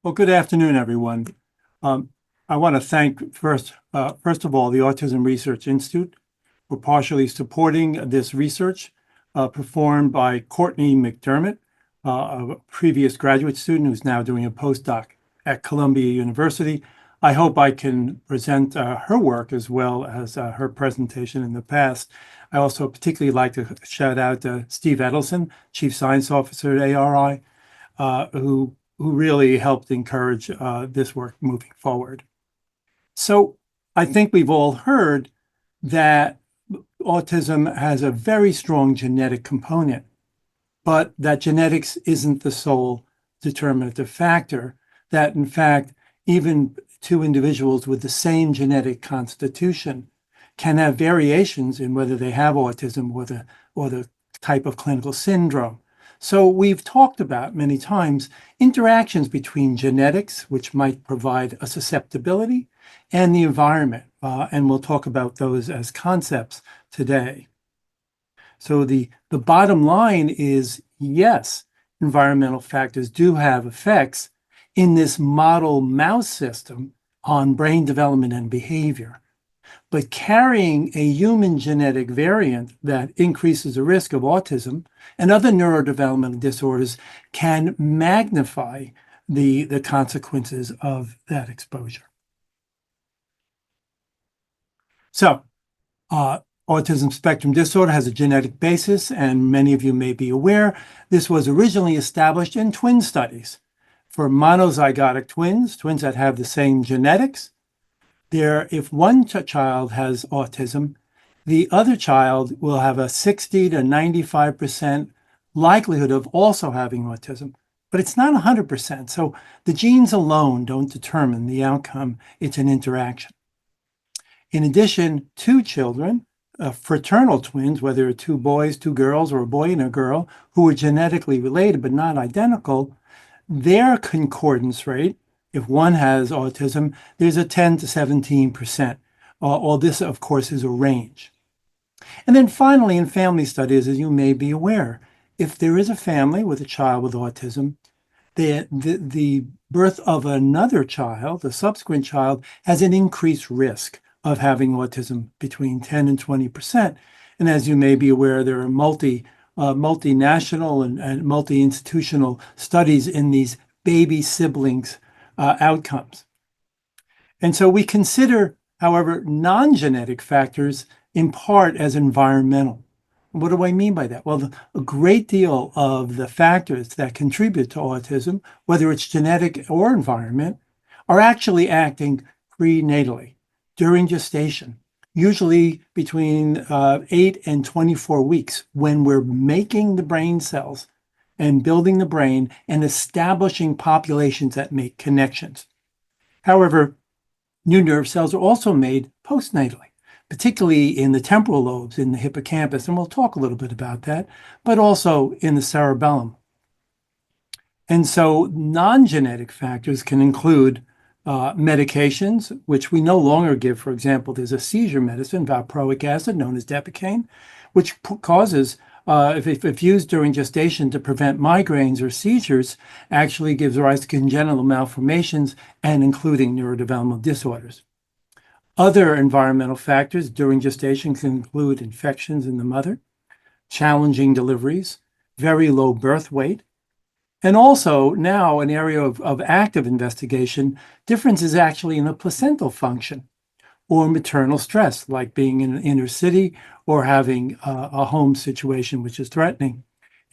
Well, good afternoon, everyone. I want to thank first of all, the Autism Research Institute for partially supporting this research performed by Courtney McDermott, a previous graduate student who's now doing a postdoc at Columbia University. I hope I can present her work as well as her presentation in the past. I also particularly like to shout out Steve Edelson, Chief Science Officer at ARI, who really helped encourage this work moving forward. So I think we've all heard that autism has a very strong genetic component, but that genetics isn't the sole determinative factor, that in fact, even two individuals with the same genetic constitution can have variations in whether they have autism or the type of clinical syndrome. So we've talked about many times interactions between genetics, which might provide a susceptibility, and the environment. And we'll talk about those as concepts today. So the bottom line is, yes, environmental factors do have effects in this model mouse system on brain development and behavior. But carrying a human genetic variant that increases the risk of autism and other neurodevelopmental disorders can magnify the consequences of that exposure. So, autism spectrum disorder has a genetic basis, and many of you may be aware this was originally established in twin studies. For monozygotic twins that have the same genetics, if one child has autism, the other child will have a 60 to 95% likelihood of also having autism, but it's not 100%. So the genes alone don't determine the outcome. It's an interaction. In addition, two children, fraternal twins, whether two boys, two girls, or a boy and a girl, who are genetically related but not identical, their concordance rate, if one has autism, there's a 10 to 17%. All this, of course, is a range. And then finally, in family studies, as you may be aware, if there is a family with a child with autism, the birth of another child, a subsequent child, has an increased risk of having autism between 10 and 20%. And as you may be aware, there are multinational and multi-institutional studies in these baby siblings outcomes. And so we consider, however, non-genetic factors in part as environmental. What do I mean by that? Well, a great deal of the factors that contribute to autism, whether it's genetic or environment, are actually acting prenatally during gestation, usually between 8 and 24 weeks, when we're making the brain cells and building the brain and establishing populations that make connections. However, new nerve cells are also made postnatally, particularly in the temporal lobes, in the hippocampus, and we'll talk a little bit about that, but also in the cerebellum. And so non-genetic factors can include medications, which we no longer give. For example, there's a seizure medicine, valproic acid, known as Depakine, which causes, if used during gestation to prevent migraines or seizures, actually gives rise to congenital malformations and including neurodevelopmental disorders. Other environmental factors during gestation can include infections in the mother, challenging deliveries, very low birth weight, and also now an area of active investigation, differences actually in the placental function or maternal stress, like being in an inner city or having a home situation which is threatening.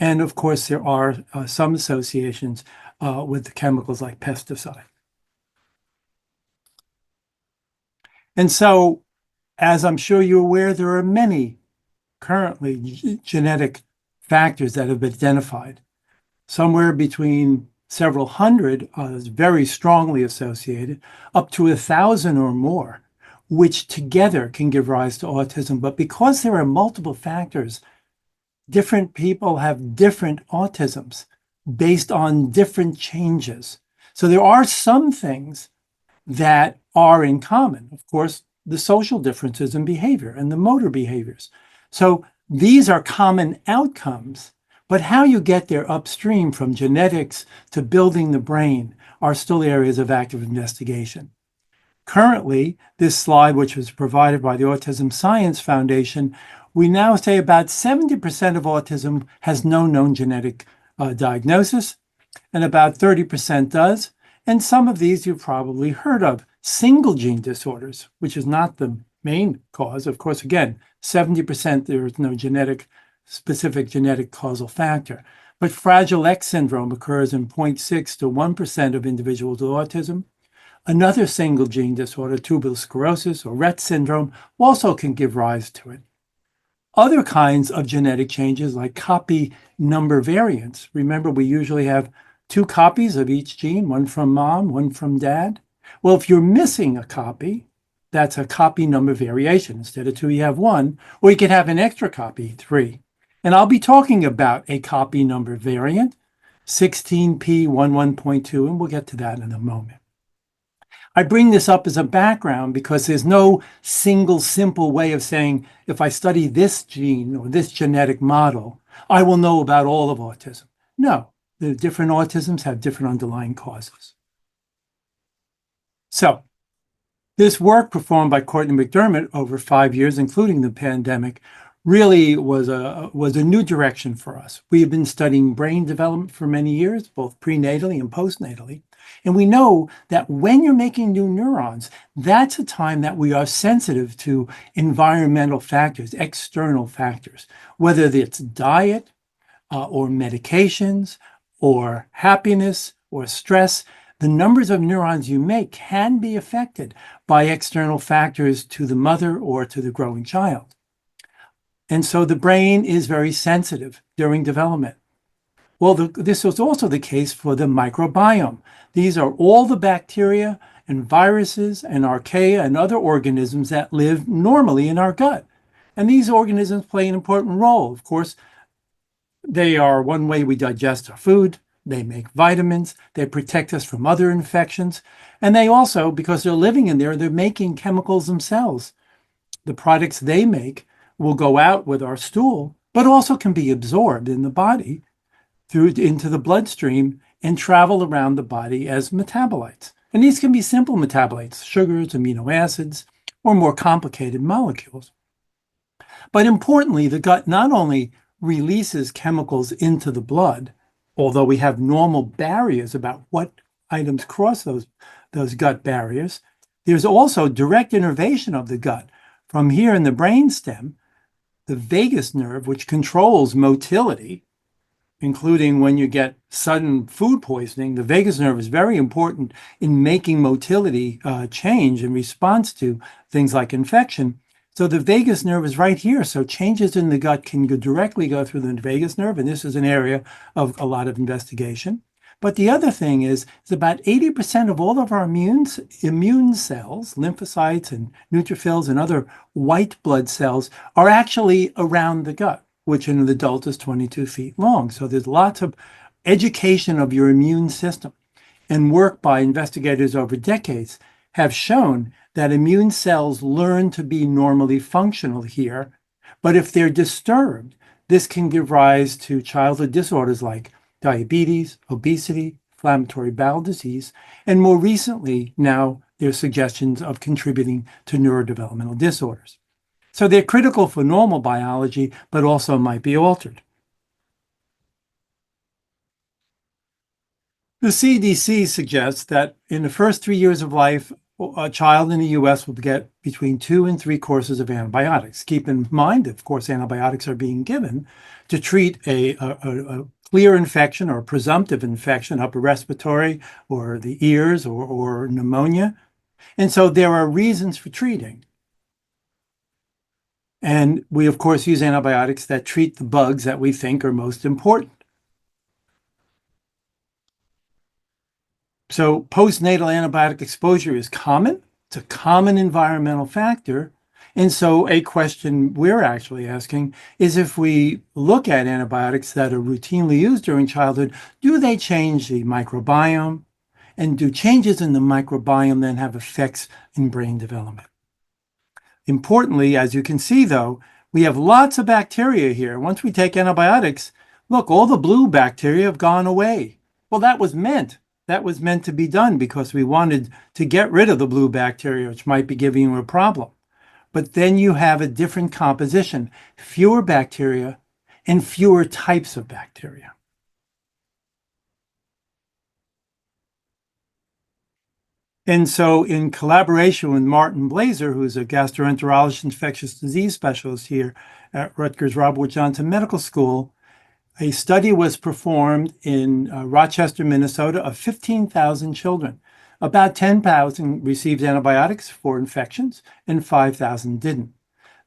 And of course, there are some associations with the chemicals like pesticide. And so, as I'm sure you're aware, there are many currently genetic factors that have been identified. Somewhere between several hundred is very strongly associated, up to 1,000 or more, which together can give rise to autism. But because there are multiple factors, different people have different autisms based on different changes. So there are some things that are in common. Of course, the social differences in behavior and the motor behaviors. So these are common outcomes, But how you get there upstream from genetics to building the brain are still areas of active investigation. Currently, this slide, which was provided by the Autism Science Foundation, we now say about 70% of autism has no known genetic diagnosis, and about 30% does. And some of these you've probably heard of. Single gene disorders, which is not the main cause. Of course, again, 70% there is no specific genetic causal factor. But Fragile X syndrome occurs in 0.6 to 1% of individuals with autism. Another single gene disorder, tuberous sclerosis or Rett syndrome, also can give rise to it. Other kinds of genetic changes like copy number variants. Remember, we usually have 2 copies of each gene, one from mom, one from dad. Well, if you're missing a copy, that's a copy number variation. Instead of 2, you have 1, or you could have an extra copy, 3. And I'll be talking about a copy number variant, 16p11.2, and we'll get to that in a moment. I bring this up as a background because there's no single simple way of saying, if I study this gene or this genetic model, I will know about all of autism. No, the different autisms have different underlying causes. So this work performed by Courtney McDermott over 5 years, including the pandemic, really was a new direction for us. We have been studying brain development for many years, both prenatally and postnatally. And we know that when you're making new neurons, that's a time that we are sensitive to environmental factors, external factors, whether it's diet or medications or happiness or stress. The numbers of neurons you make can be affected by external factors to the mother or to the growing child. And so the brain is very sensitive during development. Well, this was also the case for the microbiome. These are all the bacteria and viruses and archaea and other organisms that live normally in our gut. And these organisms play an important role. Of course, they are one way we digest our food. They make vitamins. They protect us from other infections. And they also, because they're living in there, they're making chemicals themselves. The products they make will go out with our stool, but also can be absorbed in the body into the bloodstream and travel around the body as metabolites. And these can be simple metabolites, sugars, amino acids, or more complicated molecules. But importantly, the gut not only releases chemicals into the blood, although we have normal barriers about what items cross those gut barriers, there's also direct innervation of the gut. From here in the brainstem, the vagus nerve, which controls motility, including when you get sudden food poisoning, the vagus nerve is very important in making motility change in response to things like infection. So the vagus nerve is right here. So changes in the gut can directly go through the vagus nerve, and this is an area of a lot of investigation. But the other thing is about 80% of all of our immune cells, lymphocytes and neutrophils and other white blood cells, are actually around the gut, which in an adult is 22 feet long. So there's lots of education of your immune system. And work by investigators over decades have shown that immune cells learn to be normally functional here. But if they're disturbed, this can give rise to childhood disorders like diabetes, obesity, inflammatory bowel disease, and more recently, now there's suggestions of contributing to neurodevelopmental disorders. So they're critical for normal biology, but also might be altered. The CDC suggests that in the first 3 years of life, a child in the US will get between 2 and 3 courses of antibiotics. Keep in mind, of course, antibiotics are being given to treat a clear infection or presumptive infection, upper respiratory or the ears or pneumonia. And so there are reasons for treating. And we, of course, use antibiotics that treat the bugs that we think are most important. So postnatal antibiotic exposure is common. It's a common environmental factor. And so a question we're actually asking is, if we look at antibiotics that are routinely used during childhood, do they change the microbiome? And do changes in the microbiome then have effects in brain development? Importantly, as you can see, though, we have lots of bacteria here. Once we take antibiotics, look, all the blue bacteria have gone away. Well, that was meant. That was meant to be done because we wanted to get rid of the blue bacteria, which might be giving you a problem. But then you have a different composition, fewer bacteria and fewer types of bacteria. And so in collaboration with Martin Blazer, who's a gastroenterologist, infectious disease specialist here at Rutgers Robert Wood Johnson Medical School, a study was performed in Rochester, Minnesota of 15,000 children. About 10,000 received antibiotics for infections and 5,000 didn't.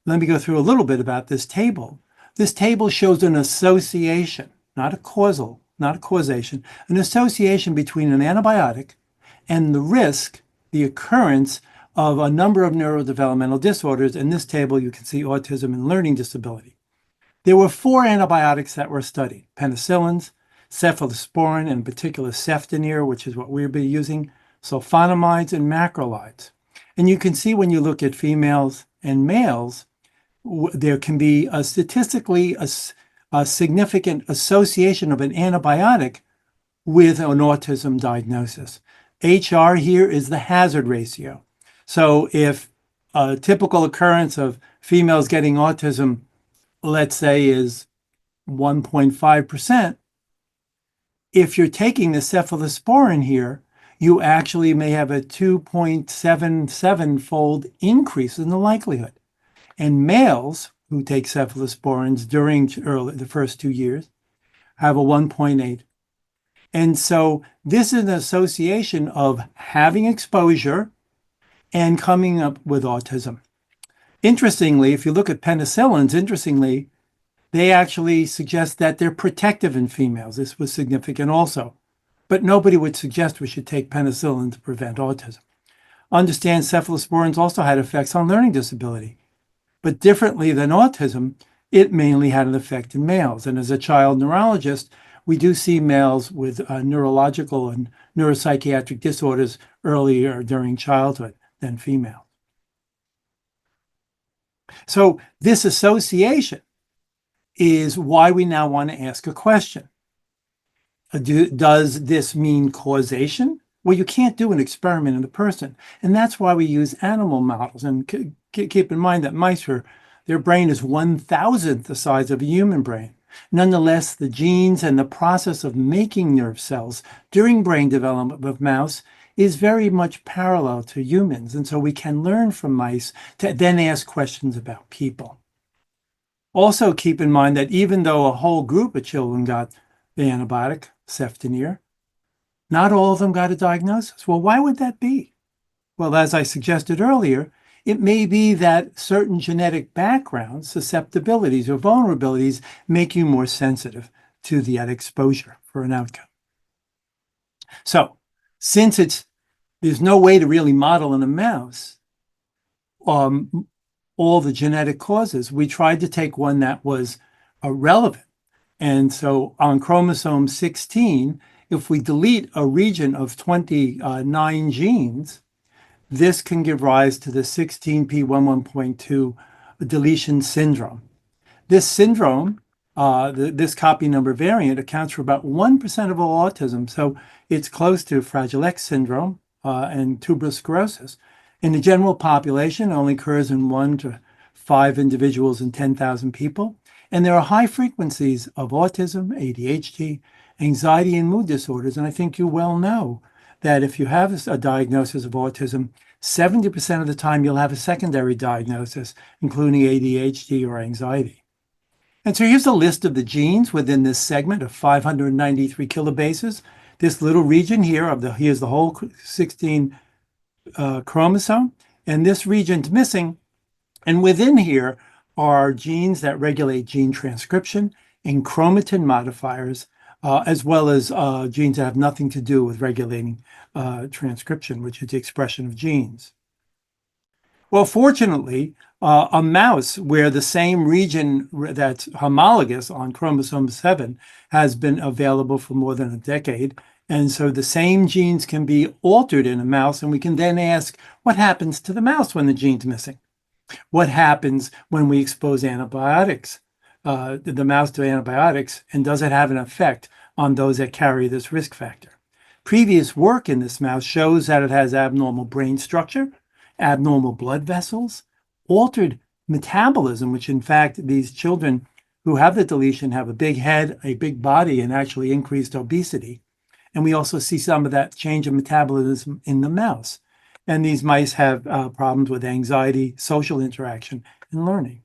Let me go through a little bit about this table. This table shows an association, not a causation, an association between an antibiotic and the risk, the occurrence of a number of neurodevelopmental disorders. In this table, you can see autism and learning disability. There were 4 antibiotics that were studied: penicillins, cephalosporin, and in particular cefdinir, which is what we'll be using, sulfonamides, and macrolides. And you can see when you look at females and males, there can be a statistically a significant association of an antibiotic with an autism diagnosis. HR here is the hazard ratio. So if a typical occurrence of females getting autism, let's say, is 1.5%, if you're taking the cephalosporin here, you actually may have a 2.77-fold increase in the likelihood. And males who take cephalosporins during the first 2 years have a 1.8. And so this is an association of having exposure and coming up with autism. Interestingly, if you look at penicillins, they actually suggest that they're protective in females. This was significant also. But nobody would suggest we should take penicillin to prevent autism. Understand cephalosporins also had effects on learning disability. But differently than autism, it mainly had an effect in males. And as a child neurologist, we do see males with neurological and neuropsychiatric disorders earlier during childhood than females. So this association is why we now want to ask a question. Does this mean causation? Well, you can't do an experiment in a person. And that's why we use animal models. And keep in mind that mice, their brain is 1,000th the size of a human brain. Nonetheless, the genes and the process of making nerve cells during brain development of mouse is very much parallel to humans. And so we can learn from mice to then ask questions about people. Also keep in mind that even though a whole group of children got the antibiotic, cefdinir, not all of them got a diagnosis. Well, why would that be? Well, as I suggested earlier, it may be that certain genetic backgrounds, susceptibilities or vulnerabilities make you more sensitive to that exposure for an outcome. So since there's no way to really model in a mouse all the genetic causes, we tried to take one that was relevant. And so on chromosome 16, if we delete a region of 29 genes, this can give rise to the 16p11.2 deletion syndrome. This syndrome, this copy number variant, accounts for about 1% of all autism. So it's close to Fragile X syndrome and tuberous sclerosis. In the general population, it only occurs in 1 to 5 individuals in 10,000 people. And there are high frequencies of autism, ADHD, anxiety, and mood disorders. And I think you well know that if you have a diagnosis of autism, 70% of the time you'll have a secondary diagnosis, including ADHD or anxiety. And so here's a list of the genes within this segment of 593 kilobases. This little region here here's the whole 16 chromosome, and this region's missing. And within here are genes that regulate gene transcription and chromatin modifiers, as well as genes that have nothing to do with regulating transcription, which is the expression of genes. Well, fortunately, a mouse where the same region that's homologous on chromosome 7 has been available for more than a decade. And so the same genes can be altered in a mouse, and we can then ask, what happens to the mouse when the gene's missing? What happens when we expose antibiotics the mouse to antibiotics, and does it have an effect on those that carry this risk factor? Previous work in this mouse shows that it has abnormal brain structure, abnormal blood vessels, altered metabolism, which in fact these children who have the deletion have a big head, a big body, and actually increased obesity. And we also see some of that change of metabolism in the mouse. And these mice have problems with anxiety, social interaction, and learning.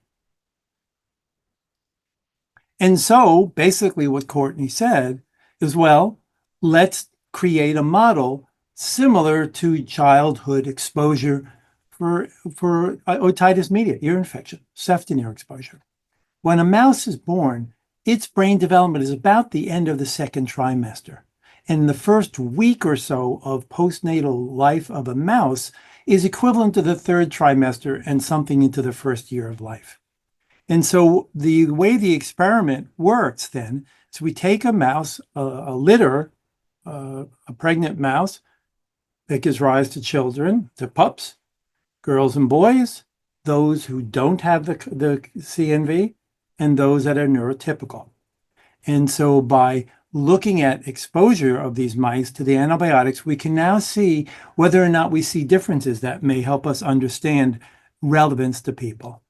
And so basically what Courtney said is, well, let's create a model similar to childhood exposure for otitis media, ear infection, cefdinir exposure. When a mouse is born, its brain development is about the end of the second trimester. And the first week or so of postnatal life of a mouse is equivalent to the third trimester and something into the first year of life. And so the way the experiment works then is we take a mouse, a litter, a pregnant mouse that gives rise to children, to pups, girls and boys, those who don't have the CNV, and those that are neurotypical. And so by looking at exposure of these mice to the antibiotics, we can now see whether or not we see differences that may help us understand relevance to people.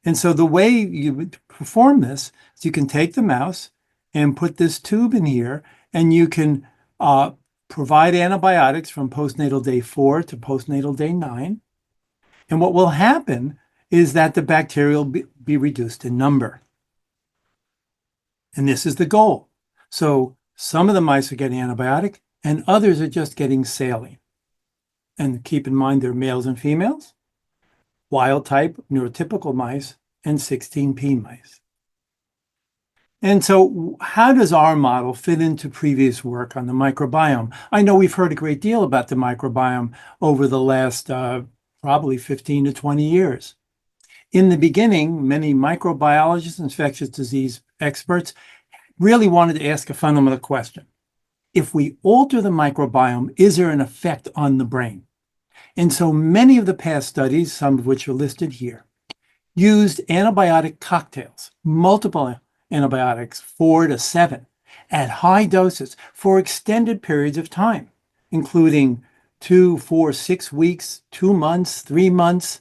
And so the way you would perform this is you can take the mouse and put this tube in here, and you can provide antibiotics from postnatal day 4 to postnatal day 9. And what will happen is that the bacteria will be reduced in number. And this is the goal. So some of the mice are getting antibiotic and others are just getting saline. And keep in mind they're males and females, wild type, neurotypical mice, and 16p mice. And so how does our model fit into previous work on the microbiome? I know we've heard a great deal about the microbiome over the last probably 15 to 20 years. In the beginning, many microbiologists, infectious disease experts really wanted to ask a fundamental question. If we alter the microbiome, is there an effect on the brain? And so many of the past studies, some of which are listed here, used antibiotic cocktails, multiple antibiotics, 4 to 7, at high doses for extended periods of time, including 2, 4, 6 weeks, 2 months, 3 months.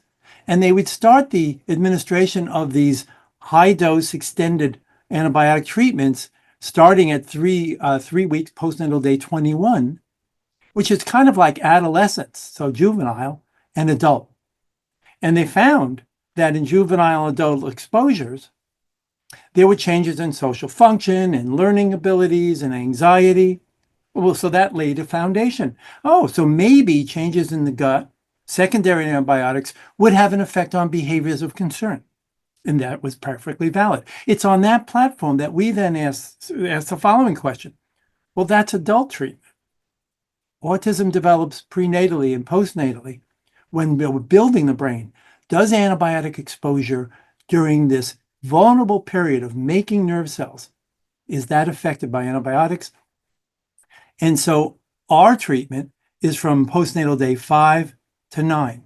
And they would start the administration of these high-dose extended antibiotic treatments starting at 3 weeks postnatal day 21, which is kind of like adolescence, so juvenile and adult. And they found that in juvenile and adult exposures, there were changes in social function and learning abilities and anxiety. Well, so that laid a foundation. Oh, so maybe changes in the gut, secondary antibiotics, would have an effect on behaviors of concern. And that was perfectly valid. It's on that platform that we then asked the following question. Well, that's adult treatment. Autism develops prenatally and postnatally. When we're building the brain, does antibiotic exposure during this vulnerable period of making nerve cells, is that affected by antibiotics? And so our treatment is from postnatal day 5 to 9,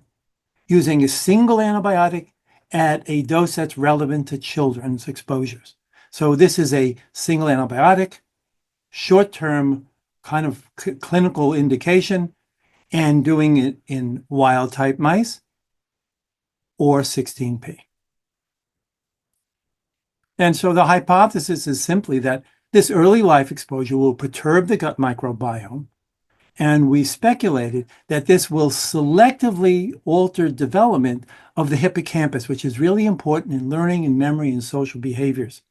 using a single antibiotic at a dose that's relevant to children's exposures. So this is a single antibiotic, short-term kind of clinical indication, and doing it in wild-type mice or 16p. And so the hypothesis is simply that this early life exposure will perturb the gut microbiome, and we speculated that this will selectively alter development of the hippocampus, which is really important in learning and memory and social behaviors.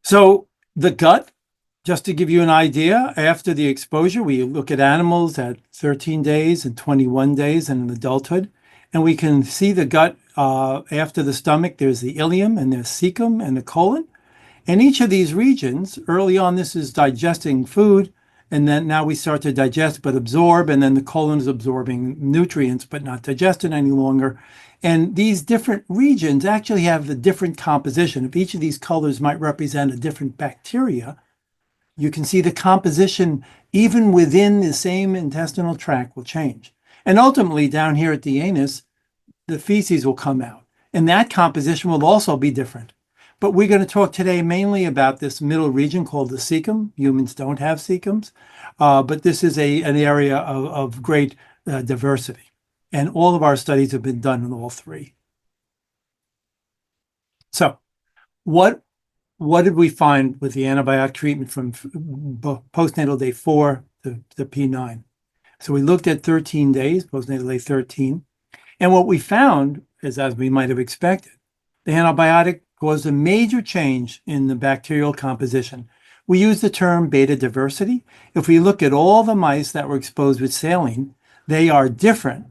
So the gut, just to give you an idea, after the exposure, we look at animals at 13 days and 21 days and in adulthood, and we can see the gut after the stomach. There's the ileum and there's cecum and the colon. And each of these regions, early on, this is digesting food, and then now we start to digest but absorb, and then the colon is absorbing nutrients but not digested any longer. And these different regions actually have a different composition. If each of these colors might represent a different bacteria, you can see the composition even within the same intestinal tract will change. And ultimately, down here at the anus, the feces will come out. And that composition will also be different. But we're going to talk today mainly about this middle region called the cecum. Humans don't have cecums, but this is an area of great diversity. And all of our studies have been done in all three. So what did we find with the antibiotic treatment from postnatal day 4 to P9? So we looked at 13 days, postnatal day 13. And what we found is, as we might have expected, the antibiotic caused a major change in the bacterial composition. We use the term beta diversity. If we look at all the mice that were exposed with saline, they are different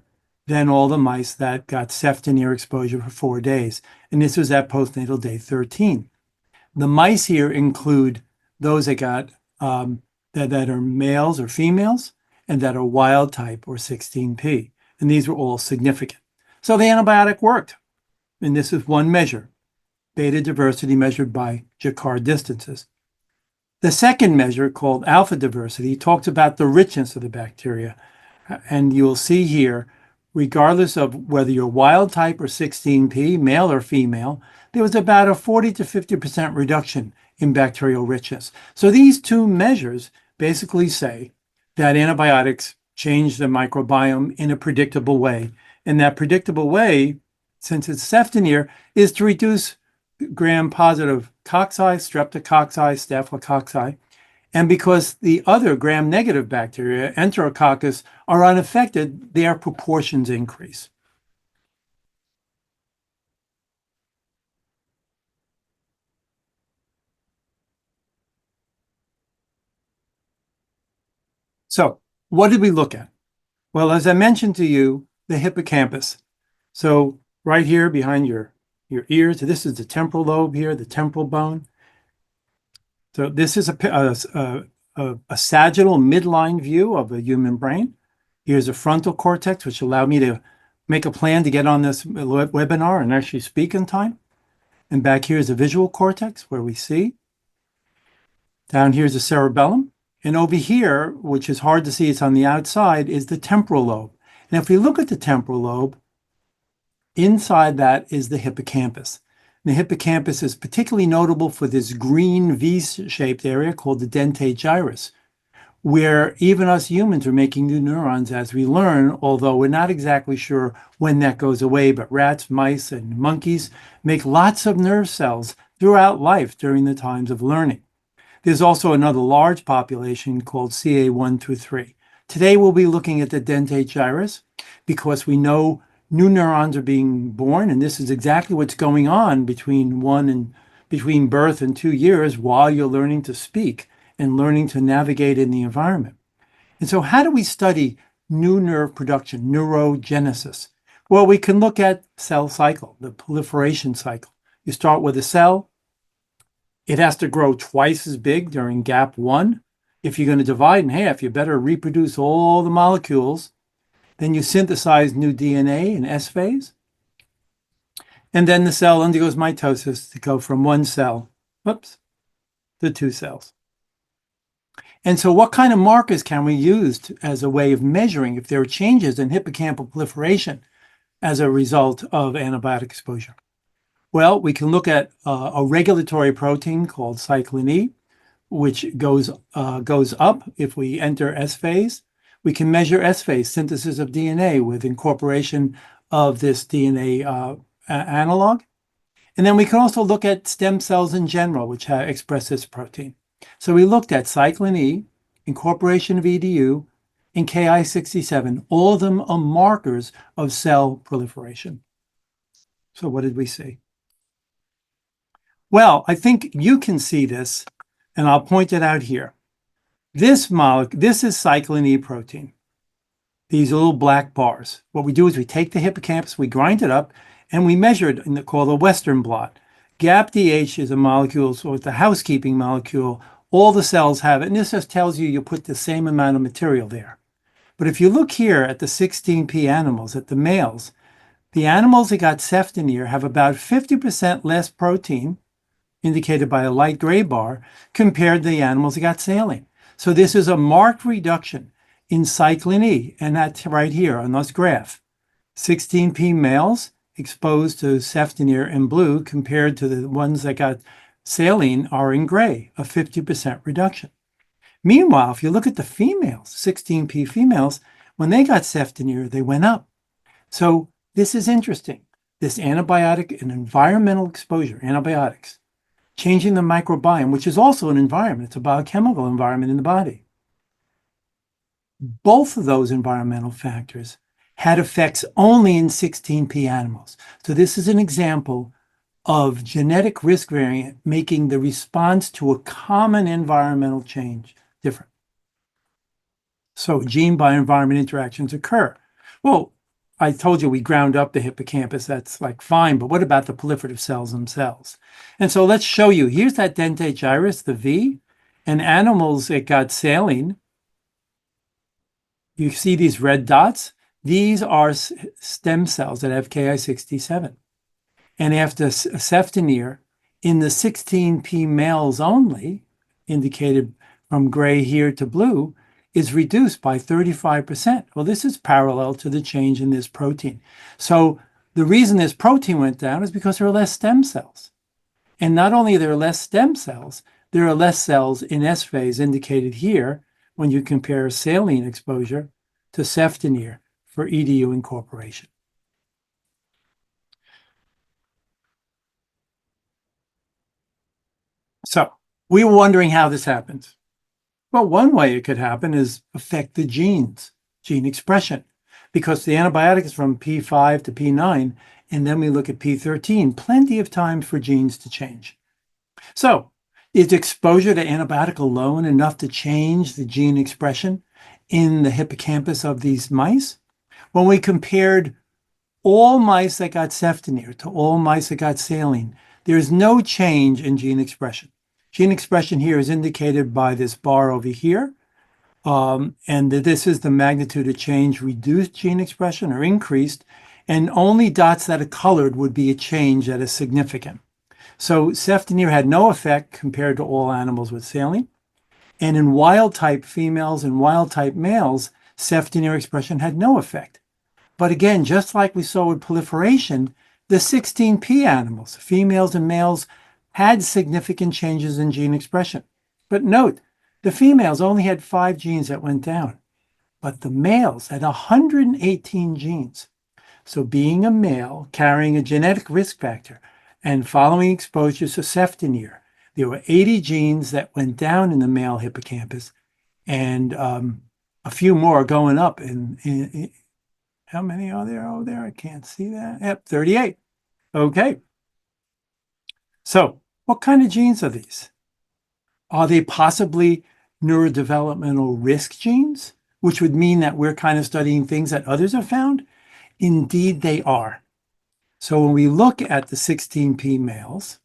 than all the mice that got cefdinir exposure for 4 days. And this was at postnatal day 13. The mice here include those that got that are males or females and that are wild type or 16p. And these were all significant. So the antibiotic worked. And this is one measure, beta diversity measured by Jacquard distances. The second measure, called alpha diversity, talks about the richness of the bacteria. And you'll see here, regardless of whether you're wild type or 16p, male or female, there was about a 40 to 50% reduction in bacterial richness. So these two measures basically say that antibiotics change the microbiome in a predictable way. And that predictable way, since it's cefdinir, is to reduce gram-positive cocci, streptococci, staphylococci. And because the other gram-negative bacteria, enterococcus, are unaffected, their proportions increase. So what did we look at? Well, as I mentioned to you, the hippocampus. So right here behind your ears, this is the temporal lobe here, the temporal bone. So this is a sagittal midline view of a human brain. Here's a frontal cortex, which allowed me to make a plan to get on this webinar and actually speak in time. And back here is a visual cortex where we see. Down here is the cerebellum. And over here, which is hard to see, it's on the outside, is the temporal lobe. And if we look at the temporal lobe, inside that is the hippocampus. And the hippocampus is particularly notable for this green V-shaped area called the dentate gyrus, where even us humans are making new neurons as we learn, although we're not exactly sure when that goes away. But rats, mice, and monkeys make lots of nerve cells throughout life during the times of learning. There's also another large population called CA123. Today we'll be looking at the dentate gyrus because we know new neurons are being born, and this is exactly what's going on between birth and 2 years while you're learning to speak and learning to navigate in the environment. And so how do we study new nerve production, neurogenesis? Well, we can look at cell cycle, the proliferation cycle. You start with a cell. It has to grow twice as big during gap 1. If you're going to divide in half, you better reproduce all the molecules. Then you synthesize new DNA in S phase. And then the cell undergoes mitosis to go from one cell, to 2 cells. And so what kind of markers can we use as a way of measuring if there are changes in hippocampal proliferation as a result of antibiotic exposure? Well, we can look at a regulatory protein called cyclin E, which goes up if we enter S phase. We can measure S phase, synthesis of DNA with incorporation of this DNA analog. And then we can also look at stem cells in general, which express this protein. So we looked at cyclin E, incorporation of EDU, and Ki67. All of them are markers of cell proliferation. So what did we see? Well, I think you can see this, and I'll point it out here. This is cyclin E protein. These little black bars. What we do is we take the hippocampus, we grind it up, and we measure it in the called a Western blot. GAPDH is a molecule, so it's a housekeeping molecule. All the cells have it, and this just tells you put the same amount of material there. But if you look here at the 16p animals, at the males, the animals that got cefdinir have about 50% less protein, indicated by a light gray bar, compared to the animals that got saline. So this is a marked reduction in cyclin E, and that's right here on this graph. 16p males exposed to cefdinir in blue compared to the ones that got saline are in gray, a 50% reduction. Meanwhile, if you look at the females, 16p females, when they got cefdinir, they went up. So this is interesting. This antibiotic and environmental exposure, antibiotics, changing the microbiome, which is also an environment. It's a biochemical environment in the body. Both of those environmental factors had effects only in 16p animals. So this is an example of genetic risk variant making the response to a common environmental change different. So gene by environment interactions occur. Well, I told you we ground up the hippocampus. That's like fine, but what about the proliferative cells themselves? And so let's show you. Here's that dentate gyrus, the V. In animals, it got saline. You see these red dots? These are stem cells that have Ki67. And after cefdinir, in the 16p males only, indicated from gray here to blue, is reduced by 35%. Well, this is parallel to the change in this protein. So the reason this protein went down is because there are less stem cells. And not only are there less stem cells, there are less cells in S phase indicated here when you compare saline exposure to cefdinir for EDU incorporation. So we were wondering how this happens. Well, one way it could happen is affect the genes, gene expression, because the antibiotic is from P5 to P9, and then we look at P13, plenty of time for genes to change. So is exposure to antibiotic alone enough to change the gene expression in the hippocampus of these mice? When we compared all mice that got cefdinir to all mice that got saline, there's no change in gene expression. Gene expression here is indicated by this bar over here. And this is the magnitude of change, reduced gene expression or increased. And only dots that are colored would be a change that is significant. So cefdinir had no effect compared to all animals with saline. And in wild-type females and wild-type males, cefdinir expression had no effect. But again, just like we saw with proliferation, the 16p animals, females and males, had significant changes in gene expression. But note, the females only had 5 genes that went down, but the males had 118 genes. So being a male carrying a genetic risk factor and following exposure to cefdinir, there were 80 genes that went down in the male hippocampus, and a few more going up. How many are there over there? I can't see that. Yep, 38. Okay. So what kind of genes are these? Are they possibly neurodevelopmental risk genes, which would mean that we're kind of studying things that others have found? Indeed, they are. So when we look at the 16p males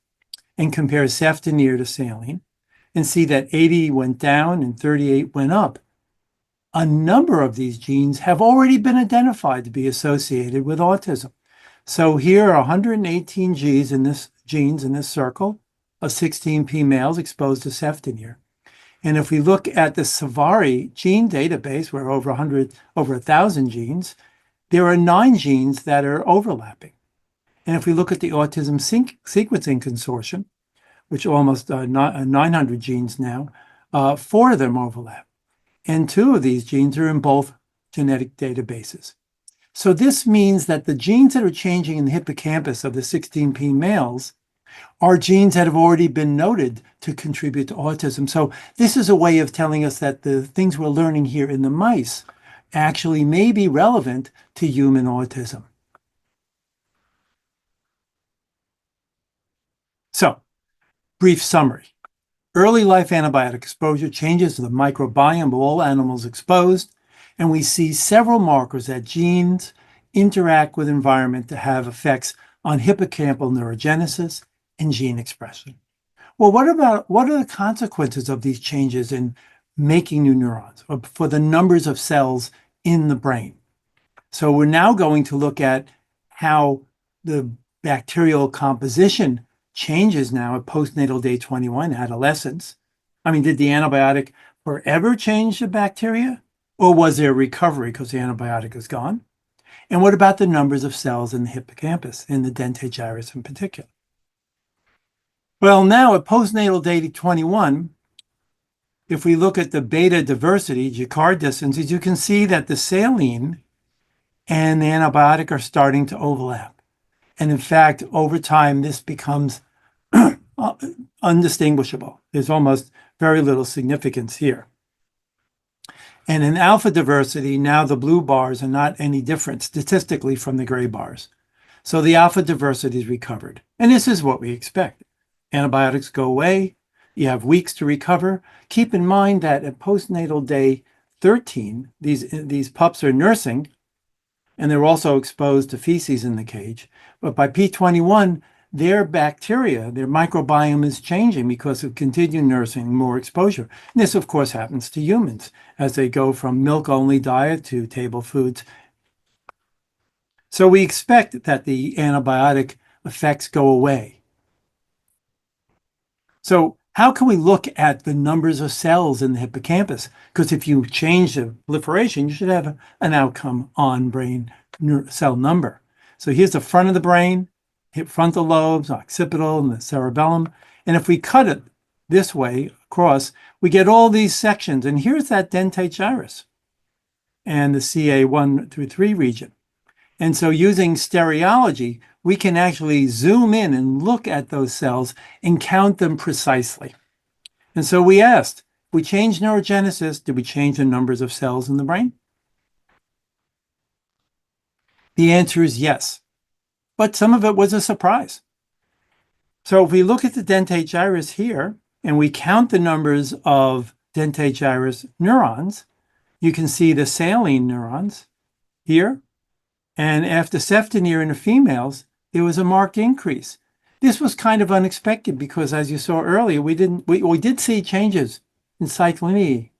and compare cefdinir to saline and see that 80 went down and 38 went up, a number of these genes have already been identified to be associated with autism. So here are 118 genes in this circle of 16p males exposed to cefdinir. And if we look at the Savari gene database, where over 1,000 genes, there are 9 genes that are overlapping. And if we look at the Autism Sequencing Consortium, which almost 900 genes now, 4 of them overlap. And 2 of these genes are in both genetic databases. So this means that the genes that are changing in the hippocampus of the 16p males are genes that have already been noted to contribute to autism. So this is a way of telling us that the things we're learning here in the mice actually may be relevant to human autism. So, brief summary. Early life antibiotic exposure changes the microbiome of all animals exposed, and we see several markers that genes interact with environment to have effects on hippocampal neurogenesis and gene expression. Well, what are the consequences of these changes in making new neurons or for the numbers of cells in the brain? So we're now going to look at how the bacterial composition changes now at postnatal day 21, adolescence. I mean, did the antibiotic forever change the bacteria? Or was there recovery because the antibiotic is gone? And what about the numbers of cells in the hippocampus, in the dentate gyrus in particular? Well, now at postnatal day 21, if we look at the beta diversity, Jacquard distances, you can see that the saline and the antibiotic are starting to overlap. And in fact, over time, this becomes undistinguishable. There's almost very little significance here. And in alpha diversity, now the blue bars are not any different statistically from the gray bars. So the alpha diversity is recovered. And this is what we expect. Antibiotics go away. You have weeks to recover. Keep in mind that at postnatal day 13, these pups are nursing, and they're also exposed to feces in the cage. But by P21, their bacteria, their microbiome is changing because of continued nursing, more exposure. And this, of course, happens to humans as they go from milk-only diet to table foods. So we expect that the antibiotic effects go away. So how can we look at the numbers of cells in the hippocampus? Because if you change the proliferation, you should have an outcome on brain cell number. So here's the front of the brain, hip frontal lobes, occipital, and the cerebellum. And if we cut it this way across, we get all these sections. And here's that dentate gyrus and the CA1 through 3 region. And so using stereology, we can actually zoom in and look at those cells and count them precisely. And so we asked, if we change neurogenesis, did we change the numbers of cells in the brain? The answer is yes, but some of it was a surprise. So if we look at the dentate gyrus here, and we count the numbers of dentate gyrus neurons, you can see the saline neurons here. And after cefdinir in the females, there was a marked increase. This was kind of unexpected because, as you saw earlier, we did see changes in cyclin E,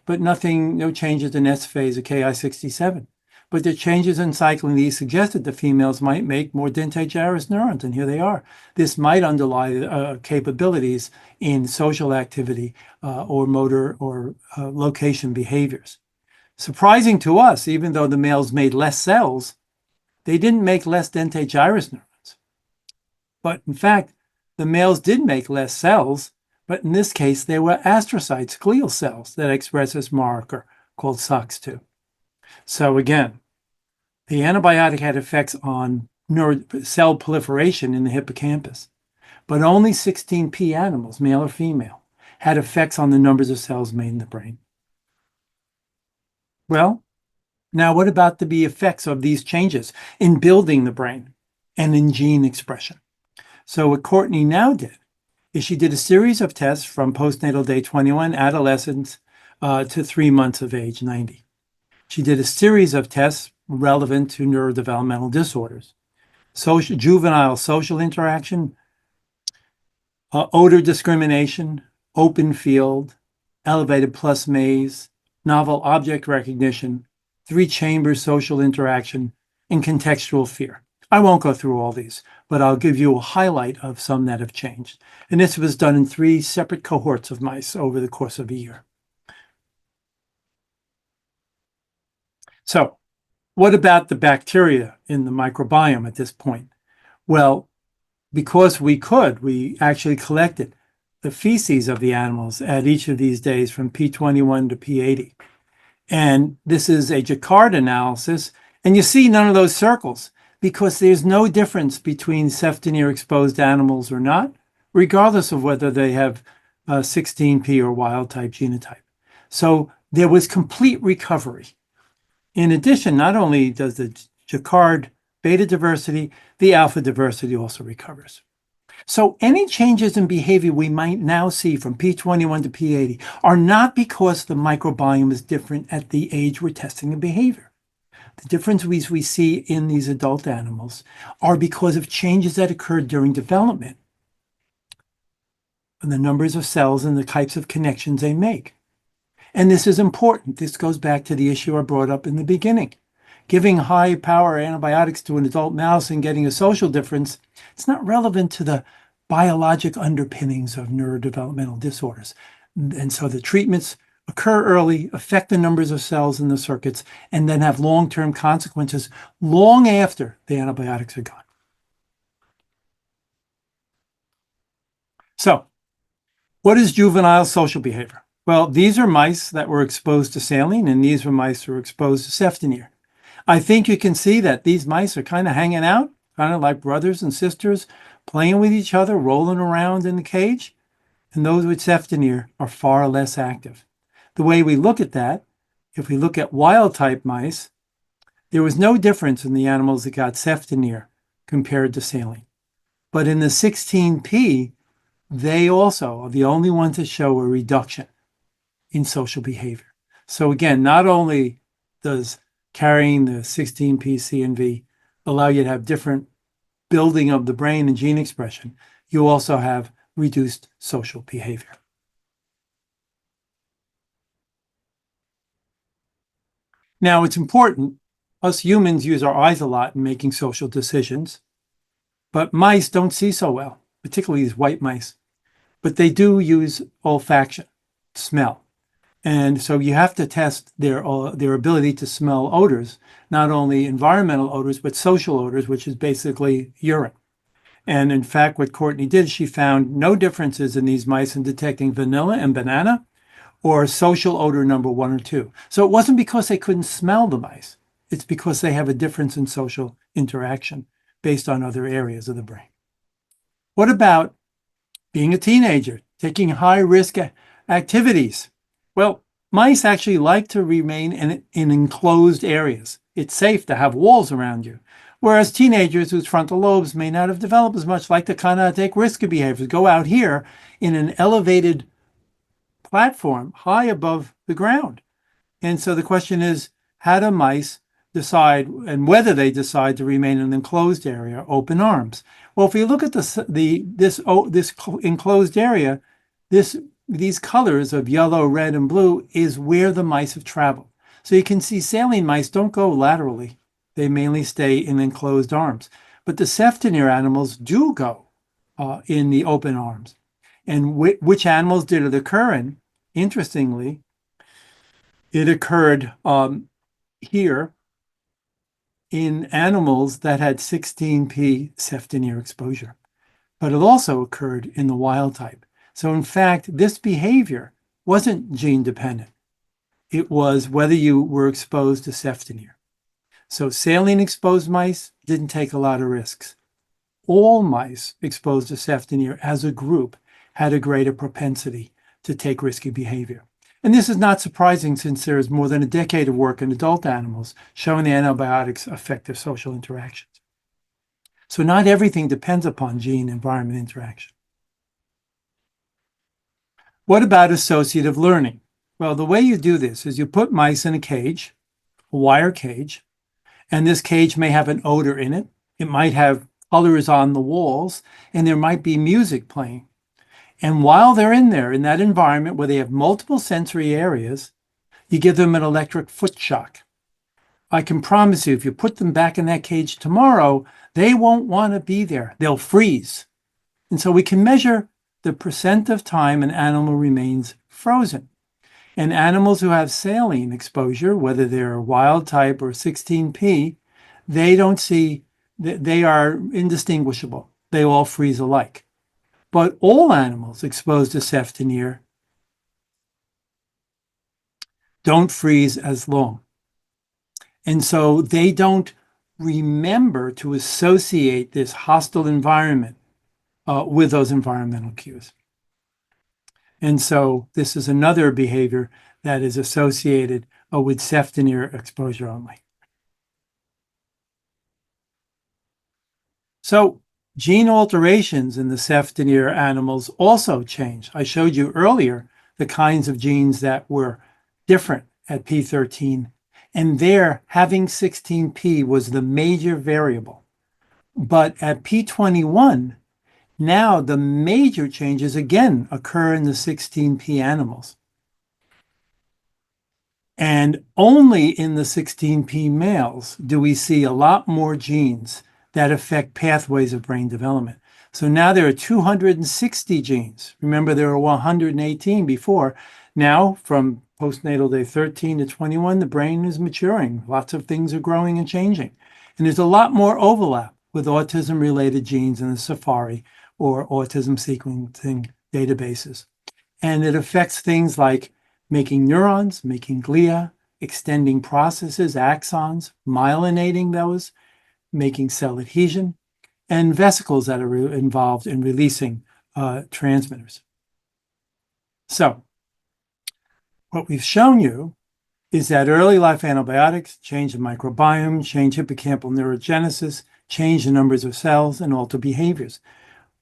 but no changes in S phase of Ki67. But the changes in cyclin E suggested the females might make more dentate gyrus neurons, and here they are. This might underlie capabilities in social activity or motor or location behaviors. Surprising to us, even though the males made less cells, they didn't make less dentate gyrus neurons. But in fact, the males did make less cells, but in this case, they were astrocytes, glial cells that express this marker called SOX2. So again, the antibiotic had effects on cell proliferation in the hippocampus, but only 16p animals, male or female, had effects on the numbers of cells made in the brain. Well, now what about the effects of these changes in building the brain and in gene expression? So what Courtney now did is she did a series of tests from postnatal day 21, adolescents, to 3 months of age 90. She did a series of tests relevant to neurodevelopmental disorders, juvenile social interaction, odor discrimination, open field, elevated plus maze, novel object recognition, 3-chamber social interaction, and contextual fear. I won't go through all these, but I'll give you a highlight of some that have changed. And this was done in 3 separate cohorts of mice over the course of a year. So what about the bacteria in the microbiome at this point? Well, because we actually collected the feces of the animals at each of these days from P21 to P80. And this is a Jacquard analysis. And you see none of those circles because there's no difference between cefdinir exposed animals or not, regardless of whether they have 16p or wild type genotype. So there was complete recovery. In addition, not only does the Jacquard beta diversity, the alpha diversity also recovers. So any changes in behavior we might now see from P21 to P80 are not because the microbiome is different at the age we're testing the behavior. The differences we see in these adult animals are because of changes that occurred during development and the numbers of cells and the types of connections they make. And this is important. This goes back to the issue I brought up in the beginning. Giving high-power antibiotics to an adult mouse and getting a social difference, it's not relevant to the biologic underpinnings of neurodevelopmental disorders. And so the treatments occur early, affect the numbers of cells in the circuits, and then have long-term consequences long after the antibiotics are gone. So, what is juvenile social behavior? Well, these are mice that were exposed to saline, and these were mice who were exposed to cefdinir. I think you can see that these mice are kind of hanging out, kind of like brothers and sisters, playing with each other, rolling around in the cage. And those with cefdinir are far less active. The way we look at that, if we look at wild-type mice, there was no difference in the animals that got cefdinir compared to saline. But in the 16p, they also are the only ones that show a reduction in social behavior. So again, not only does carrying the 16p CNV allow you to have different building of the brain and gene expression, you also have reduced social behavior. Now, it's important, us humans use our eyes a lot in making social decisions, but mice don't see so well, particularly these white mice. But they do use olfaction, smell. And so you have to test their ability to smell odors, not only environmental odors, but social odors, which is basically urine. And in fact, what Courtney did, she found no differences in these mice in detecting vanilla and banana or social odor number 1 or 2. So it wasn't because they couldn't smell the mice. It's because they have a difference in social interaction based on other areas of the brain. What about being a teenager, taking high-risk activities? Well, mice actually like to remain in enclosed areas. It's safe to have walls around you. Whereas teenagers whose frontal lobes may not have developed as much like to kind of take risky behaviors, go out here in an elevated platform high above the ground. And so the question is, how do mice decide, and whether they decide to remain in an enclosed area, open arms? Well, if you look at this enclosed area, these colors of yellow, red, and blue is where the mice have traveled. So you can see saline mice don't go laterally. They mainly stay in enclosed arms. But the cefdinir animals do go in the open arms. And which animals did it occur in? Interestingly, it occurred here in animals that had 16p cefdinir exposure. But it also occurred in the wild type. So in fact, this behavior wasn't gene dependent. It was whether you were exposed to cefdinir. So saline exposed mice didn't take a lot of risks. All mice exposed to cefdinir as a group had a greater propensity to take risky behavior. And this is not surprising since there is more than a decade of work in adult animals showing the antibiotics affect their social interactions. So not everything depends upon gene-environment interaction. What about associative learning? Well, the way you do this is you put mice in a cage, a wire cage, and this cage may have an odor in it. It might have colors on the walls, and there might be music playing. And while they're in there, in that environment where they have multiple sensory areas, you give them an electric foot shock. I can promise you, if you put them back in that cage tomorrow, they won't want to be there. They'll freeze. And so we can measure the percent of time an animal remains frozen. And animals who have saline exposure, whether they're wild type or 16p, they are indistinguishable. They all freeze alike. But all animals exposed to cefdinir don't freeze as long. And so they don't remember to associate this hostile environment with those environmental cues. And so this is another behavior that is associated with cefdinir exposure only. So gene alterations in the cefdinir animals also change. I showed you earlier the kinds of genes that were different at p13, and there having 16p was the major variable. But at p21, now the major changes again occur in the 16p animals. And only in the 16p males do we see a lot more genes that affect pathways of brain development. So now there are 260 genes. Remember, there were 118 before. Now, from postnatal day 13 to 21, the brain is maturing. Lots of things are growing and changing. And there's a lot more overlap with autism-related genes in the Safari or autism sequencing databases. And it affects things like making neurons, making glia, extending processes, axons, myelinating those, making cell adhesion, and vesicles that are involved in releasing transmitters. So what we've shown you is that early life antibiotics change the microbiome, change hippocampal neurogenesis, change the numbers of cells, and alter behaviors.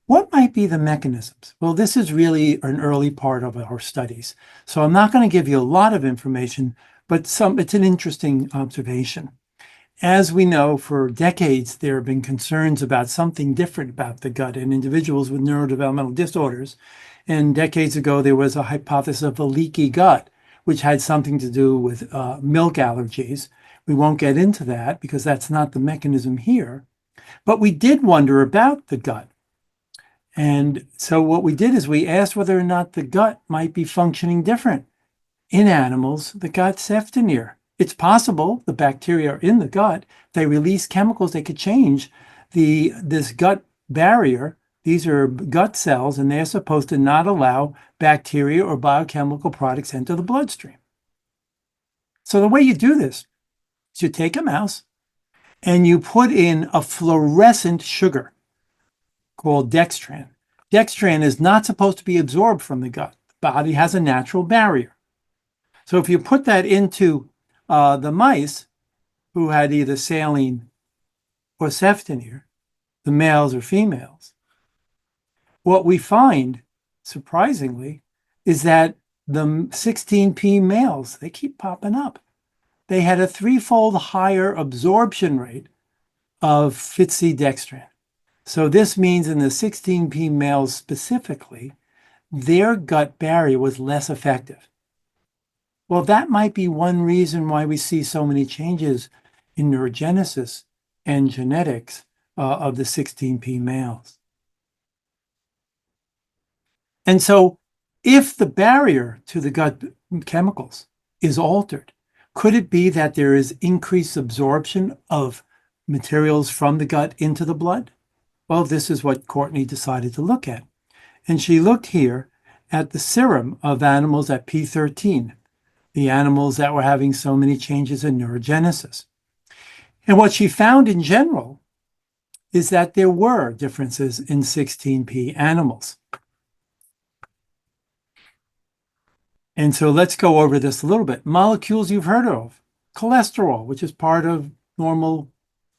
What might be the mechanisms? Well, this is really an early part of our studies. So I'm not going to give you a lot of information, but it's an interesting observation. As we know, for decades, there have been concerns about something different about the gut in individuals with neurodevelopmental disorders. And decades ago, there was a hypothesis of a leaky gut, which had something to do with milk allergies. We won't get into that because that's not the mechanism here. But we did wonder about the gut. And so what we did is we asked whether or not the gut might be functioning different in animals that got cefdinir. It's possible the bacteria are in the gut. They release chemicals that could change this gut barrier. These are gut cells, and they're supposed to not allow bacteria or biochemical products into the bloodstream. So the way you do this is you take a mouse and you put in a fluorescent sugar called dextran. Dextran is not supposed to be absorbed from the gut. The body has a natural barrier. So if you put that into the mice who had either saline or cefdinir, the males or females, what we find, surprisingly, is that the 16p males, they keep popping up. They had a 3-fold higher absorption rate of Phytc dextran. So this means in the 16p males specifically, their gut barrier was less effective. Well, that might be one reason why we see so many changes in neurogenesis and genetics of the 16p males. And so if the barrier to the gut chemicals is altered, could it be that there is increased absorption of materials from the gut into the blood? Well, this is what Courtney decided to look at. And she looked here at the serum of animals at P13, the animals that were having so many changes in neurogenesis. And what she found in general is that there were differences in 16p animals. And so let's go over this a little bit. Molecules you've heard of. Cholesterol, which is part of normal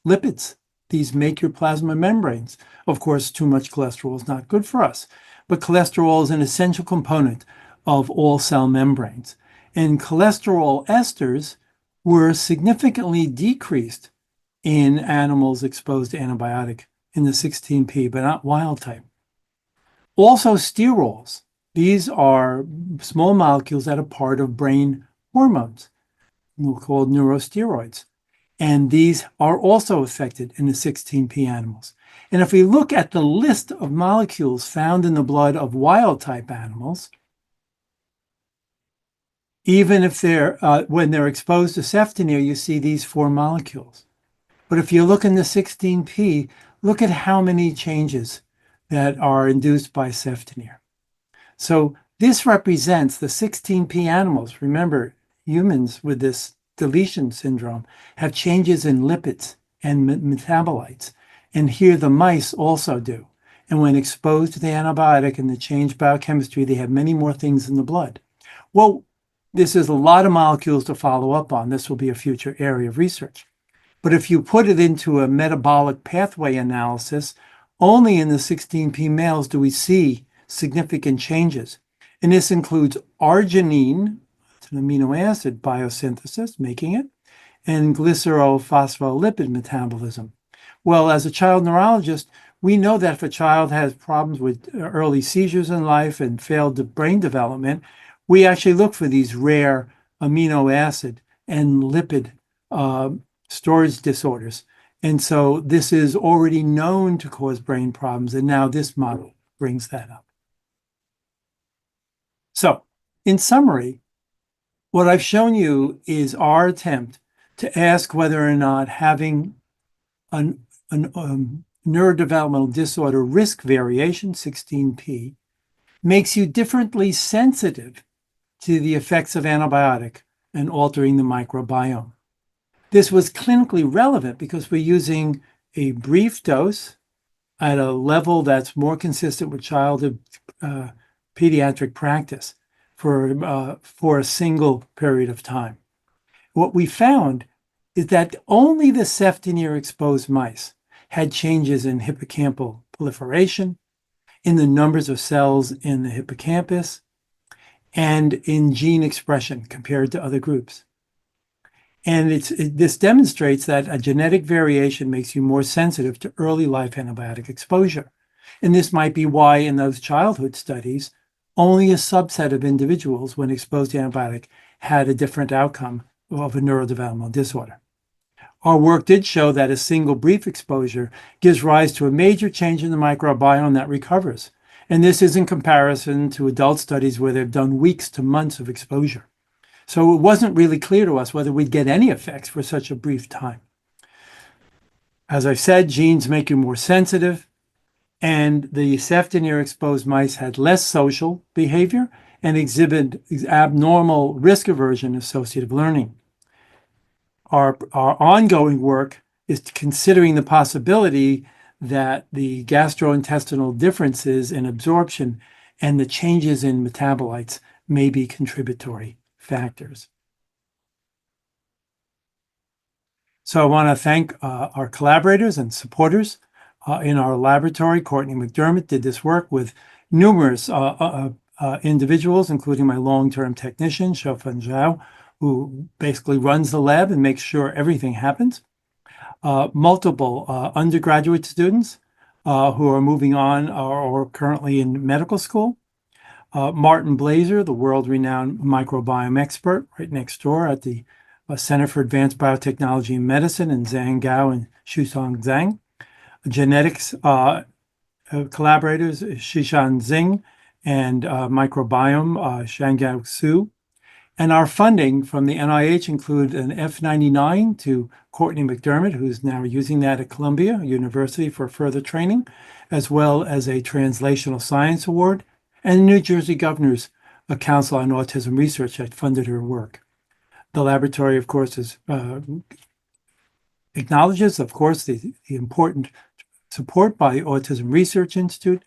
lipids. These make your plasma membranes. Of course, too much cholesterol is not good for us. But cholesterol is an essential component of all cell membranes. And cholesterol esters were significantly decreased in animals exposed to antibiotic in the 16p, but not wild type. Also, sterols. These are small molecules that are part of brain hormones called neurosteroids. And these are also affected in the 16p animals. And if we look at the list of molecules found in the blood of wild type animals, even if when they're exposed to cefdinir, you see these 4 molecules. But if you look in the 16p, look at how many changes that are induced by cefdinir. So this represents the 16p animals. Remember, humans with this deletion syndrome have changes in lipids and metabolites. And here the mice also do. And when exposed to the antibiotic and the changed biochemistry, they have many more things in the blood. Well, this is a lot of molecules to follow up on. This will be a future area of research. But if you put it into a metabolic pathway analysis, only in the 16p males do we see significant changes. And this includes arginine, it's an amino acid biosynthesis, making it, and glycerophospholipid metabolism. Well, as a child neurologist, we know that if a child has problems with early seizures in life and failed brain development, we actually look for these rare amino acid and lipid storage disorders. And so this is already known to cause brain problems, and now this model brings that up. So, in summary, What I've shown you is our attempt to ask whether or not having an neurodevelopmental disorder risk variation, 16p, makes you differently sensitive to the effects of antibiotic and altering the microbiome. This was clinically relevant because we're using a brief dose at a level that's more consistent with childhood pediatric practice for a single period of time. What we found is that only the cefdinir exposed mice had changes in hippocampal proliferation, in the numbers of cells in the hippocampus, and in gene expression compared to other groups. And this demonstrates that a genetic variation makes you more sensitive to early life antibiotic exposure. And this might be why in those childhood studies, only a subset of individuals when exposed to antibiotic had a different outcome of a neurodevelopmental disorder. Our work did show that a single brief exposure gives rise to a major change in the microbiome that recovers. And this is in comparison to adult studies where they've done weeks to months of exposure. So it wasn't really clear to us whether we'd get any effects for such a brief time. As I said, genes make you more sensitive, and the cefdinir exposed mice had less social behavior and exhibit abnormal risk aversion associative learning. Our ongoing work is considering the possibility that the gastrointestinal differences in absorption and the changes in metabolites may be contributory factors. So I want to thank our collaborators and supporters in our laboratory. Courtney McDermott did this work with numerous individuals, including my long-term technician, Xiaofan Zhao, who basically runs the lab and makes sure everything happens. Multiple undergraduate students who are moving on or currently in medical school. Martin Blazer, the world-renowned microbiome expert right next door at the Center for Advanced Biotechnology and Medicine, and Zhang Gao and Shusong Zhang. Genetics collaborators, Shishan Xing and Microbiome, Shangyao Su. And our funding from the NIH include an F99 to Courtney McDermott, who's now using that at Columbia University for further training, as well as a Translational Science Award, and the New Jersey Governor's Council on Autism Research that funded her work. The laboratory, of course, acknowledges, of course, the important support by the Autism Research Institute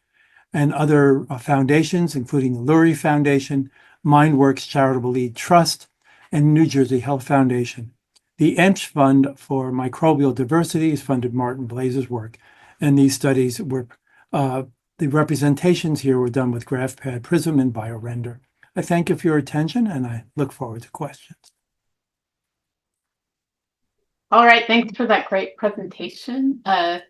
and other foundations, including the Lurie Foundation, MindWorks Charitable Lead Trust, and New Jersey Health Foundation. The ENCH Fund for Microbial Diversity has funded Martin Blazer's work, and these studies were, the representations here were done with GraphPad Prism and BioRender. I thank you for your attention, and I look forward to questions. All right, thanks for that great presentation.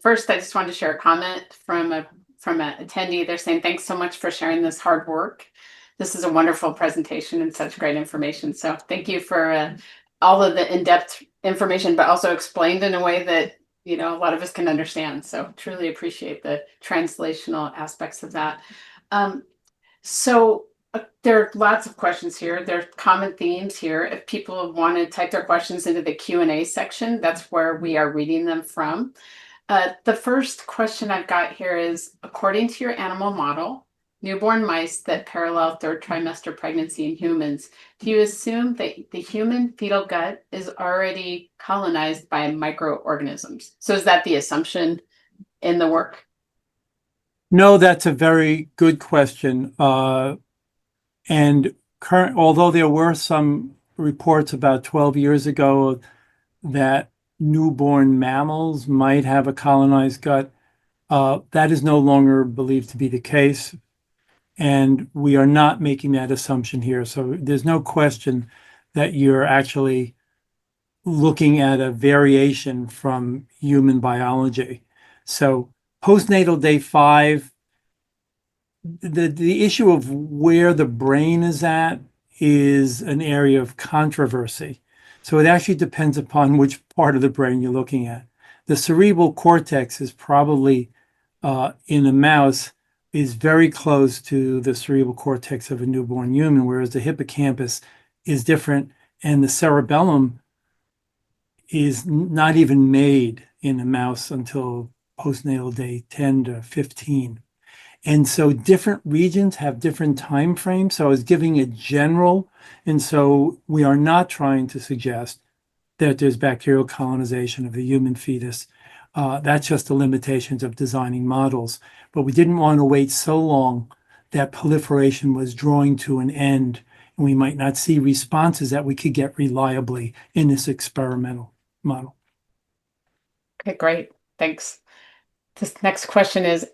First, I just wanted to share a comment from an attendee. They're saying, thanks so much for sharing this hard work. This is a wonderful presentation and such great information. So thank you for all of the in-depth information, but also explained in a way that, you know, a lot of us can understand. So truly appreciate the translational aspects of that. There are lots of questions here. There are common themes here. If people want to type their questions into the Q&A section, that's where we are reading them from. The first question I've got here is, according to your animal model, newborn mice that parallel third trimester pregnancy in humans, do you assume that the human fetal gut is already colonized by microorganisms? So is that the assumption in the work? No, that's a very good question. Although there were some reports about 12 years ago that newborn mammals might have a colonized gut, that is no longer believed to be the case. And we are not making that assumption here. So there's no question that you're actually looking at a variation from human biology. So postnatal day 5, the issue of where the brain is at is an area of controversy. So it actually depends upon which part of the brain you're looking at. The cerebral cortex is probably in a mouse is very close to the cerebral cortex of a newborn human, whereas the hippocampus is different, and the cerebellum is not even made in a mouse until postnatal day 10 to 15. And so different regions have different time frames. So I was giving a general, and so we are not trying to suggest that there's bacterial colonization of the human fetus. That's just the limitations of designing models. But we didn't want to wait so long that proliferation was drawing to an end, and we might not see responses that we could get reliably in this experimental model. Okay, great. Thanks. This next question is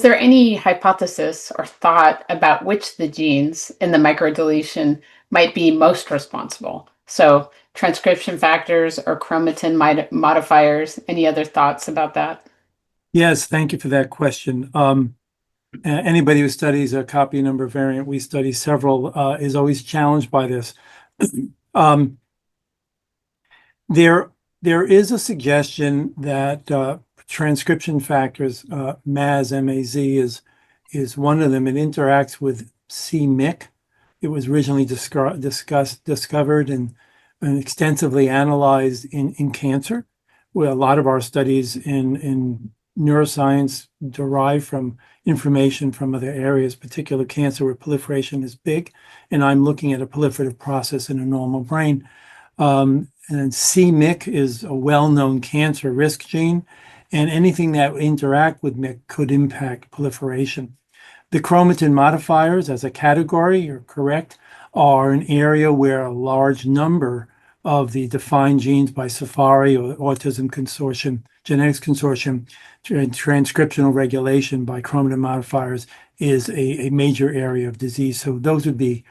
there any hypothesis or thought about which the genes in the microdeletion might be most responsible? So transcription factors or chromatin modifiers, any other thoughts about that? Yes, thank you for that question. Anybody who studies a copy number variant, we study several, is always challenged by this. There is a suggestion that transcription factors, MAZ, M-A-Z, is one of them. It interacts with c-Myc. It was originally discovered and extensively analyzed in cancer, where a lot of our studies in neuroscience derive from information from other areas, particular cancer where proliferation is big. And I'm looking at a proliferative process in a normal brain. And c-Myc is a well-known cancer risk gene, and anything that would interact with MYC could impact proliferation. The chromatin modifiers as a category, you're correct, are an area where a large number of the defined genes by Safari or Autism Consortium, Genetics Consortium, transcriptional regulation by chromatin modifiers is a major area of disease. So those would be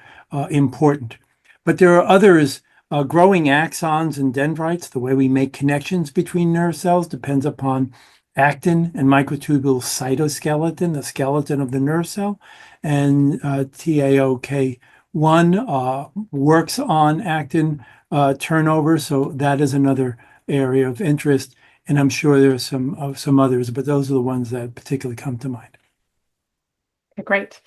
important. But there are others. Growing axons and dendrites, the way we make connections between nerve cells depends upon actin and microtubule cytoskeleton, the skeleton of the nerve cell. And TAOK1 works on actin turnover, so that is another area of interest. And I'm sure there are some others, but those are the ones that particularly come to mind. Okay, great.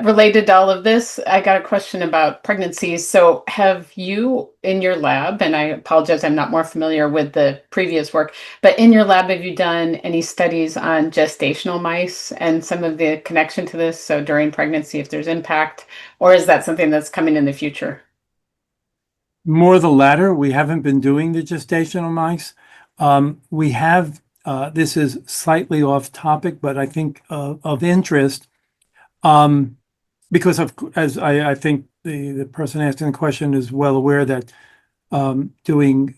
Related to all of this, I got a question about pregnancies. So have you in your lab, and I apologize, I'm not more familiar with the previous work, but in your lab, have you done any studies on gestational mice and some of the connection to this? So during pregnancy, if there's impact, or is that something that's coming in the future? More the latter. We haven't been doing the gestational mice. We have, this is slightly off topic, but I think of interest. Because as I think the person asking the question is well aware that doing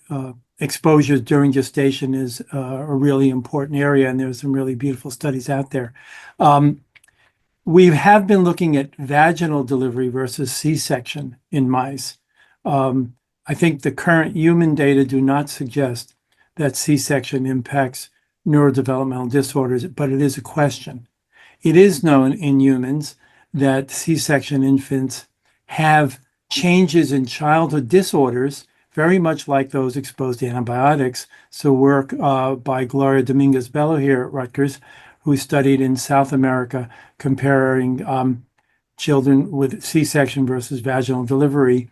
exposures during gestation is a really important area, and there's some really beautiful studies out there. We have been looking at vaginal delivery versus C-section in mice. I think the current human data do not suggest that C-section impacts neurodevelopmental disorders, but it is a question. It is known in humans that C-section infants have changes in childhood disorders, very much like those exposed to antibiotics. So work by Gloria Dominguez-Bello here at Rutgers, who studied in South America comparing children with C-section versus vaginal delivery.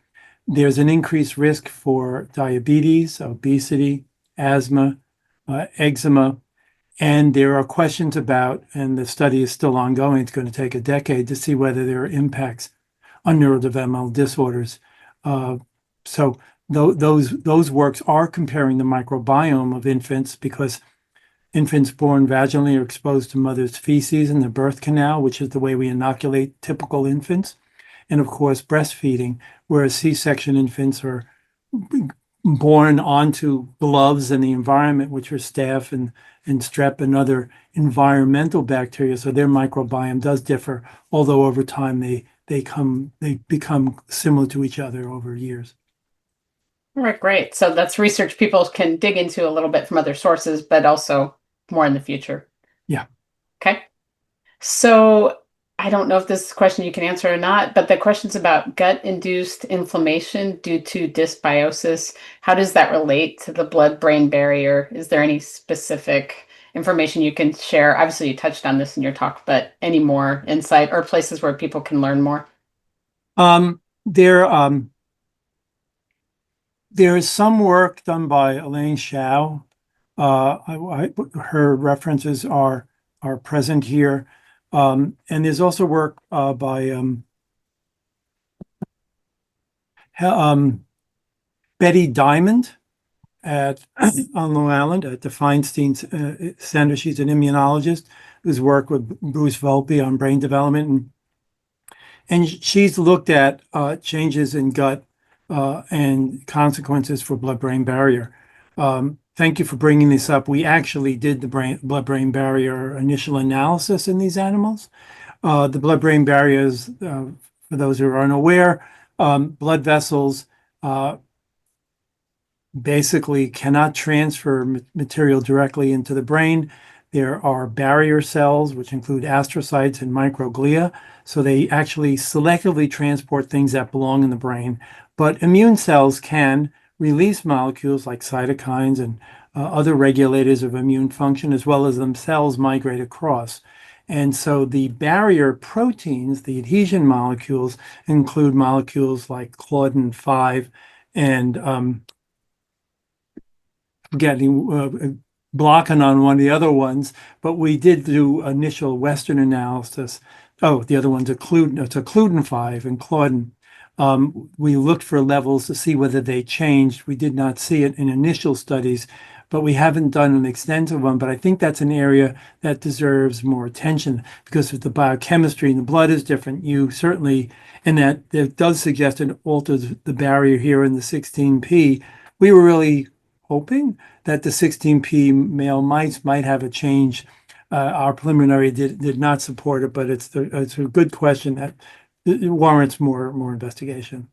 There's an increased risk for diabetes, obesity, asthma, eczema. And there are questions about, and the study is still ongoing, it's going to take a decade to see whether there are impacts on neurodevelopmental disorders. So those works are comparing the microbiome of infants, because infants born vaginally are exposed to mother's feces in the birth canal, which is the way we inoculate typical infants. And of course, breastfeeding, whereas C-section infants are born onto gloves and the environment, which are staph and strep and other environmental bacteria. So their microbiome does differ, although over time they become similar to each other over years. All right, great. So that's research people can dig into a little bit from other sources, but also more in the future. Yeah. Okay. So I don't know if this is a question you can answer or not, but the question's about gut-induced inflammation due to dysbiosis. How does that relate to the blood-brain barrier? Is there any specific information you can share? Obviously, you touched on this in your talk, but any more insight or places where people can learn more? There There is some work done by Elaine Shao. Her references are present here. And there's also work by Betty Diamond on Long Island at the Feinstein Center. She's an immunologist who's worked with Bruce Volpe on brain development. And she's looked at changes in gut and consequences for blood-brain barrier. Thank you for bringing this up. We actually did the blood-brain barrier initial analysis in these animals. The blood-brain barriers, for those who are unaware, blood vessels basically cannot transfer material directly into the brain. There are barrier cells, which include astrocytes and microglia. So they actually selectively transport things that belong in the brain. But immune cells can release molecules like cytokines and other regulators of immune function, as well as themselves migrate across. And so the barrier proteins, the adhesion molecules, include molecules like claudin 5 and blocking on one of the other ones, but we did do initial Western analysis. Oh, the other one's claudin 5 and claudin. We looked for levels to see whether they changed. We did not see it in initial studies, but we haven't done an extensive one. But I think that's an area that deserves more attention because if the biochemistry in the blood is different, you certainly, and that it does suggest it alters the barrier here in the 16p. We were really hoping that the 16p male mice might have a change. Our preliminary did not support it, but it's a good question that it warrants more investigation.